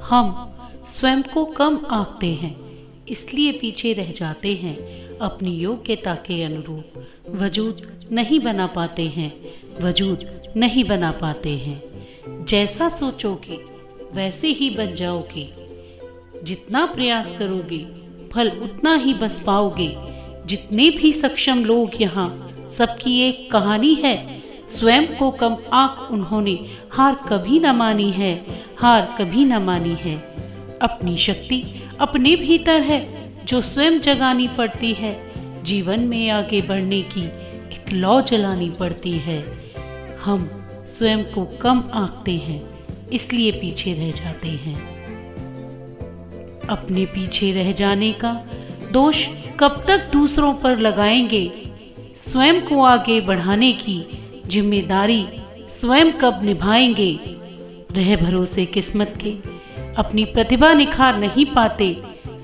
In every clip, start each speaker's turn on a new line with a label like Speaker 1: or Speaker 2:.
Speaker 1: हम स्वयं को कम आंकते हैं, इसलिए पीछे रह जाते हैं। अपनी योग्यता के अनुरूप वजूद नहीं बना पाते हैं, वजूद नहीं बना पाते हैं। जैसा सोचोगे वैसे ही बन जाओगे। जितना प्रयास करोगे फल उतना ही बस पाओगे। जितने भी सक्षम लोग यहाँ, सबकी एक कहानी है। स्वयं को कम आंक उन्होंने हार कभी न मानी है, हार कभी न मानी है। अपनी शक्ति अपने भीतर है, जो स्वयं जगानी पड़ती है। जीवन में आगे बढ़ने की एक लौ जलानी पड़ती है। हम स्वयं को कम आंकते हैं, इसलिए पीछे रह जाते हैं। अपने पीछे रह जाने का दोष कब तक दूसरों पर लगाएंगे? स्वयं को आगे बढ़ाने की जिम्मेदारी स्वयं कब निभाएंगे? रह भरोसे किस्मत के अपनी प्रतिभा निखार नहीं पाते।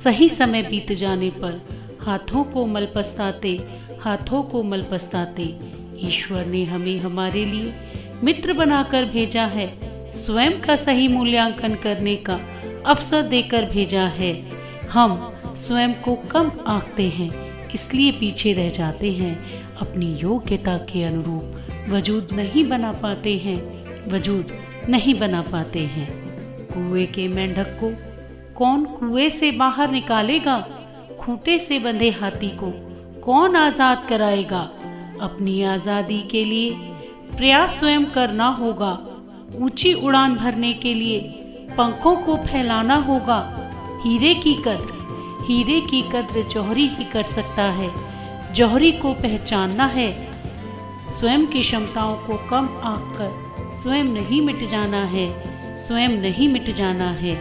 Speaker 1: सही समय बीत जाने पर हाथों को मल पछताते, हाथों को मल पछताते। ईश्वर ने हमें हमारे लिए मित्र बनाकर भेजा है, स्वयं का सही मूल्यांकन करने का अवसर देकर भेजा है। हम स्वयं को कम आंकते हैं, इसलिए पीछे रह जाते हैं। अपनी योग्यता के अनुरूप वजूद नहीं बना पाते हैं, वजूद नहीं बना पाते हैं। कुएं के मेंढक को कौन कुएं से बाहर निकालेगा? खूंटे से बंधे हाथी को कौन आज़ाद कराएगा? अपनी आज़ादी के लिए प्रयास स्वयं करना होगा। ऊंची उड़ान भरने के लिए पंखों को फैलाना होगा। हीरे की कद्र जौहरी ही कर सकता है। जौहरी को पहचानना है। स्वयं की क्षमताओं को कम आंककर स्वयं नहीं मिट जाना है, स्वयं नहीं मिट जाना है।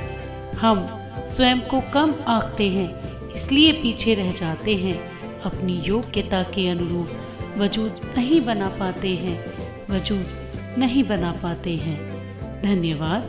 Speaker 1: हम स्वयं को कम आंकते हैं, इसलिए पीछे रह जाते हैं। अपनी योग्यता के अनुरूप वजूद नहीं बना पाते हैं, वजूद नहीं बना पाते हैं। धन्यवाद।